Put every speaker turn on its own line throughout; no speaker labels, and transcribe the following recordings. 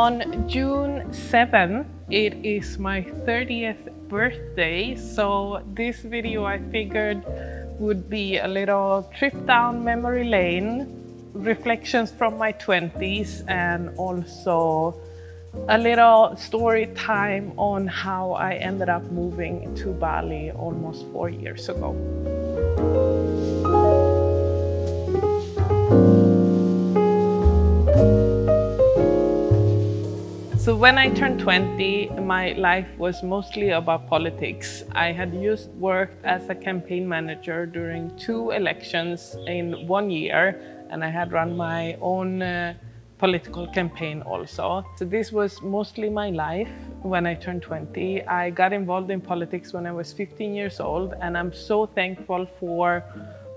On June 7th, it is my 30th birthday, so this video I figured would be a little trip down memory lane, reflections from my 20s, and also a little story time on how I ended up moving to Bali almost 4 years ago. So when I turned 20, my life was mostly about politics. I had just worked as a campaign manager during 2 elections in 1 year, and I had run my own political campaign also. So this was mostly my life when I turned 20. I got involved in politics when I was 15 years old, and I'm so thankful for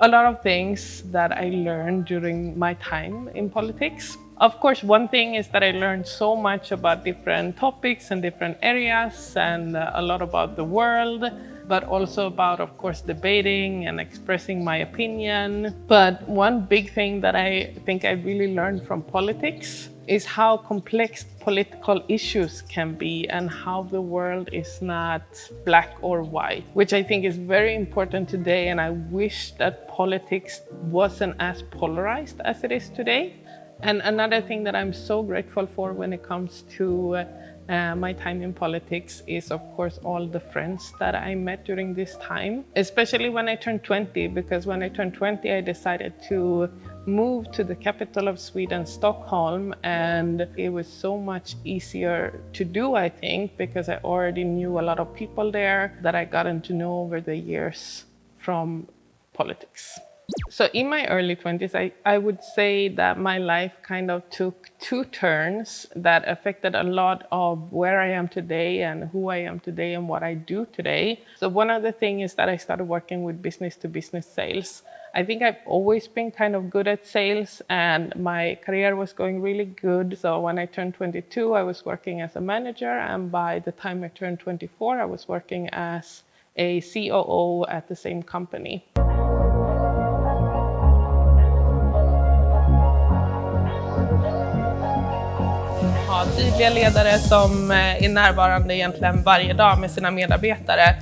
a lot of things that I learned during my time in politics. Of course, one thing is that I learned so much about different topics and different areas, and a lot about the world, but also about, of course, debating and expressing my opinion. But one big thing that I think I really learned from politics is how complex political issues can be and how the world is not black or white, which I think is very important today. And I wish that politics wasn't as polarized as it is today. And another thing that I'm so grateful for when it comes to my time in politics is, of course, all the friends that I met during this time, especially when I turned 20, because when I turned 20, I decided to move to the capital of Sweden, Stockholm, and it was so much easier to do, I think, because I already knew a lot of people there that I gotten to know over the years from politics. So in my early 20s, I would say that my life kind of took 2 turns that affected a lot of where I am today and who I am today and what I do today. So one of the things is that I started working with business-to-business sales. I think I've always been kind of good at sales, and my career was going really good. So when I turned 22, I was working as a manager, and by the time I turned 24, I was working as a COO at the same company. Ha tydliga ledare som är närvarande egentligen varje dag med sina medarbetare.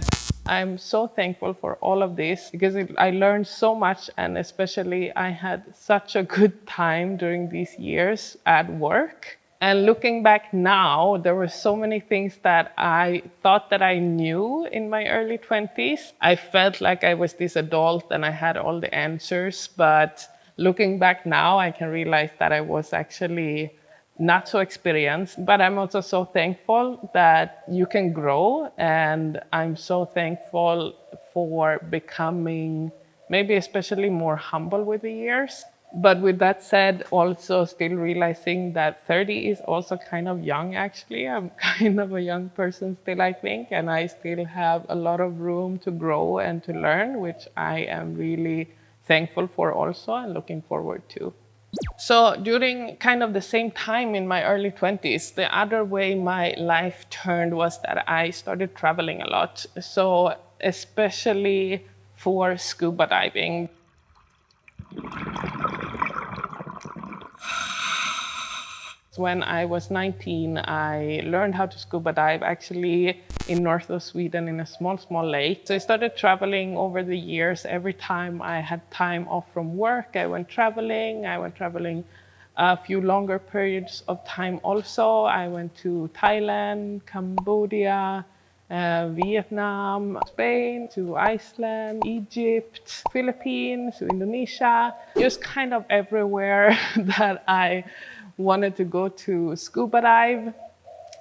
I'm so thankful for all of this because I learned so much, and especially I had such a good time during these years at work. And looking back now, there were so many things that I thought that I knew in my early 20s. I felt like I was this adult and I had all the answers, but looking back now, I can realize that I was actually not so experienced, but I'm also so thankful that you can grow, and I'm so thankful for becoming maybe especially more humble with the years. But with that said, also still realizing that 30 is also kind of young, actually. I'm kind of a young person still, I think, and I still have a lot of room to grow and to learn, which I am really thankful for also and looking forward to. So during kind of the same time in my early 20s, the other way my life turned was that I started traveling a lot. So especially for scuba diving. When I was 19, I learned how to scuba dive actually in north of Sweden in a small lake. So I started traveling over the years. Every time I had time off from work, I went traveling. I went traveling a few longer periods of time also. I went to Thailand, Cambodia, Vietnam, Spain, to Iceland, Egypt, Philippines, to Indonesia, just kind of everywhere that I wanted to go to scuba dive.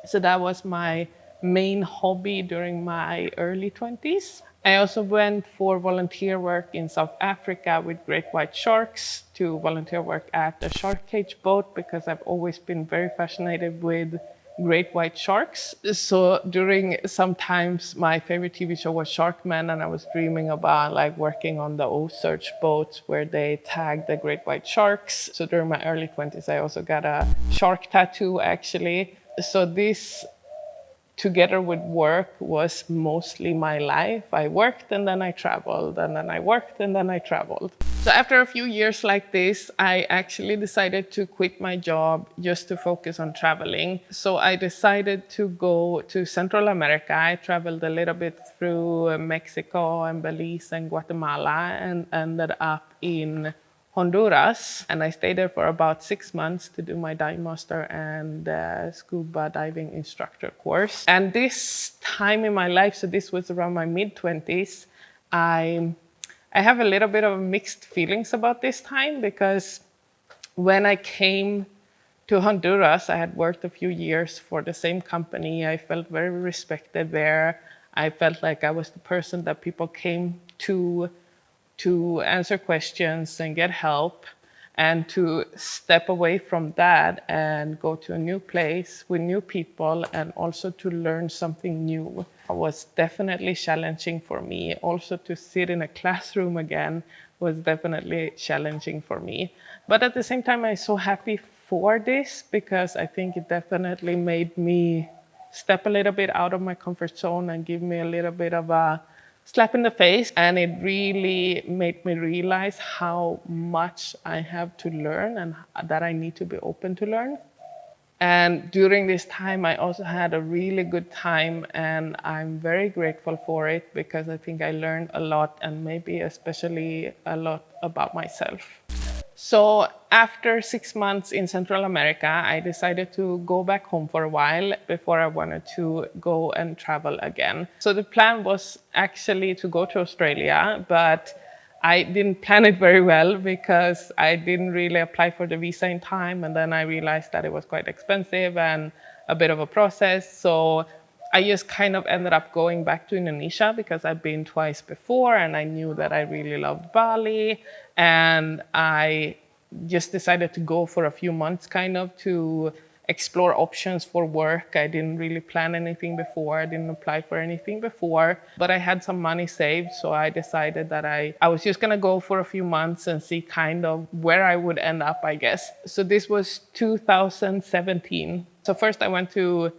So that was my main hobby during my early 20s. I also went for volunteer work in South Africa with great white sharks, to volunteer work at a shark cage boat, because I've always been very fascinated with great white sharks. So during sometimes my favorite TV show was Sharkman, and I was dreaming about like working on the O-Search boats where they tag the great white sharks. So during my early 20s, I also got a shark tattoo actually. So this together with work was mostly my life. I worked and then I traveled, and then I worked and then I traveled. So after a few years like this, I actually decided to quit my job just to focus on traveling. So I decided to go to Central America. I traveled a little bit through Mexico and Belize and Guatemala and ended up in Honduras, and I stayed there for about 6 months to do my dive master and scuba diving instructor course. And this time in my life, so this was around my mid-20s, I have a little bit of mixed feelings about this time, because when I came to Honduras, I had worked a few years for the same company. I felt very respected there. I felt like I was the person that people came to answer questions and get help, and to step away from that and go to a new place with new people and also to learn something new was definitely challenging for me. Also, to sit in a classroom again was definitely challenging for me. But at the same time, I'm so happy for this, because I think it definitely made me step a little bit out of my comfort zone and give me a little bit of a slap in the face. And it really made me realize how much I have to learn and that I need to be open to learn. And during this time, I also had a really good time, and I'm very grateful for it, because I think I learned a lot, and maybe especially a lot about myself. So after 6 months in Central America, I decided to go back home for a while before I wanted to go and travel again. So the plan was actually to go to Australia, but I didn't plan it very well, because I didn't really apply for the visa in time. And then I realized that it was quite expensive and a bit of a process. So I just kind of ended up going back to Indonesia, because I've been twice before and I knew that I really loved Bali. And I just decided to go for a few months kind of to explore options for work. I didn't really plan anything before. I didn't apply for anything before, but I had some money saved. So I decided that I was just gonna go for a few months and see kind of where I would end up, I guess. So this was 2017. So first I went to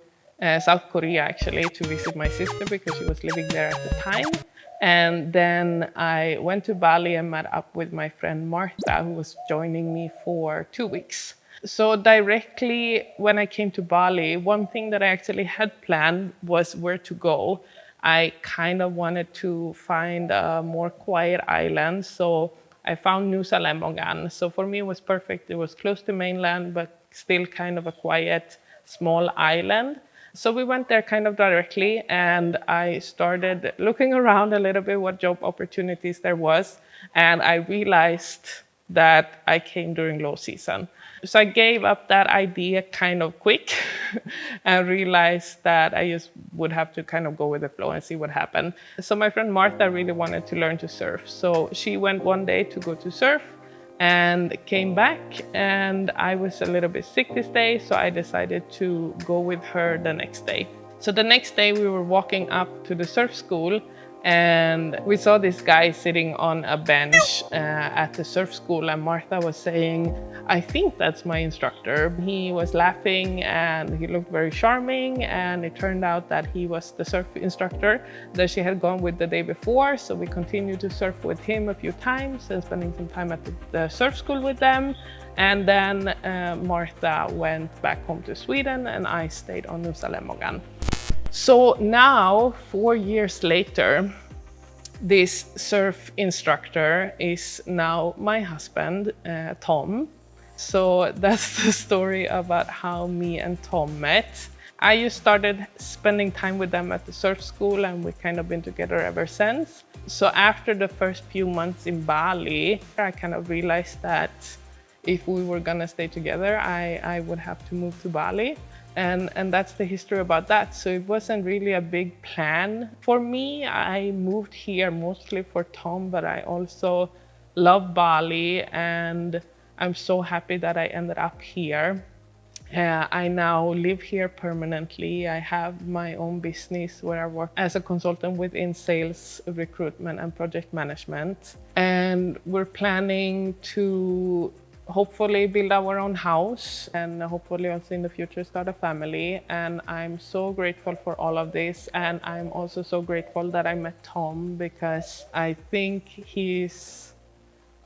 South Korea actually to visit my sister, because she was living there at the time. And then I went to Bali and met up with my friend Martha, who was joining me for 2 weeks. So directly when I came to Bali, one thing that I actually had planned was where to go. I kind of wanted to find a more quiet island. So I found Nusa Lembongan. So for me, it was perfect. It was close to mainland, but still kind of a quiet, small island. So we went there kind of directly, and I started looking around a little bit what job opportunities there was. And I realized that I came during low season. So I gave up that idea kind of quick and realized that I just would have to kind of go with the flow and see what happened. So my friend Martha really wanted to learn to surf. So she went one day to go to surf and came back, and I was a little bit sick this day, so I decided to go with her the next day. So the next day we were walking up to the surf school, and we saw this guy sitting on a bench at the surf school, and Martha was saying, "I think that's my instructor." He was laughing and he looked very charming, and it turned out that he was the surf instructor that she had gone with the day before. So we continued to surf with him a few times and spending some time at the surf school with them. And then Martha went back home to Sweden, and I stayed on Nusa Lembongan. So now, 4 years later, this surf instructor is now my husband, Tom. So that's the story about how me and Tom met. I just started spending time with them at the surf school, and we've kind of been together ever since. So after the first few months in Bali, I kind of realized that if we were gonna stay together, I would have to move to Bali. And that's the history about that. So it wasn't really a big plan for me. I moved here mostly for Tom, but I also love Bali, and I'm so happy that I ended up here. I now live here permanently. I have my own business where I work as a consultant within sales, recruitment, and project management. And we're planning to hopefully build our own house and hopefully also in the future start a family. And I'm so grateful for all of this. And I'm also so grateful that I met Tom, because I think he's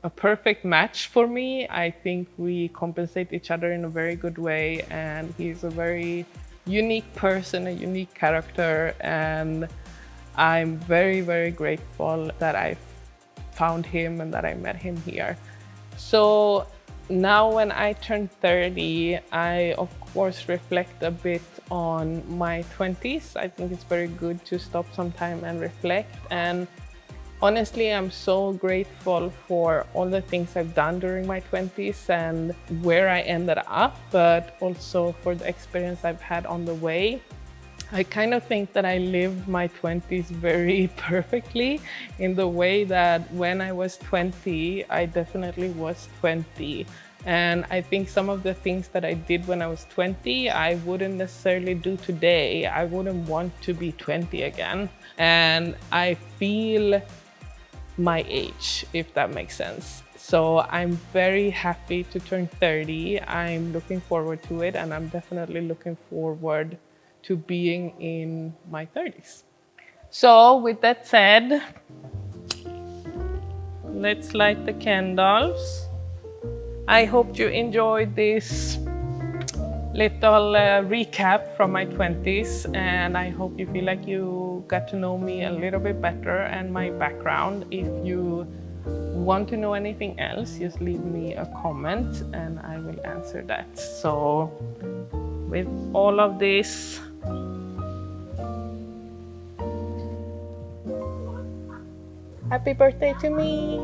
a perfect match for me. I think we compensate each other in a very good way, and he's a very unique person, a unique character, and I'm very, very grateful that I found him and that I met him here. So now when I turn 30, I of course reflect a bit on my 20s. I think it's very good to stop sometime and reflect. And honestly, I'm so grateful for all the things I've done during my 20s and where I ended up, but also for the experience I've had on the way. I kind of think that I lived my 20s very perfectly, in the way that when I was 20, I definitely was 20. And I think some of the things that I did when I was 20, I wouldn't necessarily do today. I wouldn't want to be 20 again. And I feel my age, if that makes sense. So I'm very happy to turn 30. I'm looking forward to it, and I'm definitely looking forward to being in my 30s. So with that said, let's light the candles. I hope you enjoyed this little recap from my 20s, and I hope you feel like you got to know me a little bit better and my background. If you want to know anything else, just leave me a comment and I will answer that. So with all of this, happy birthday to me!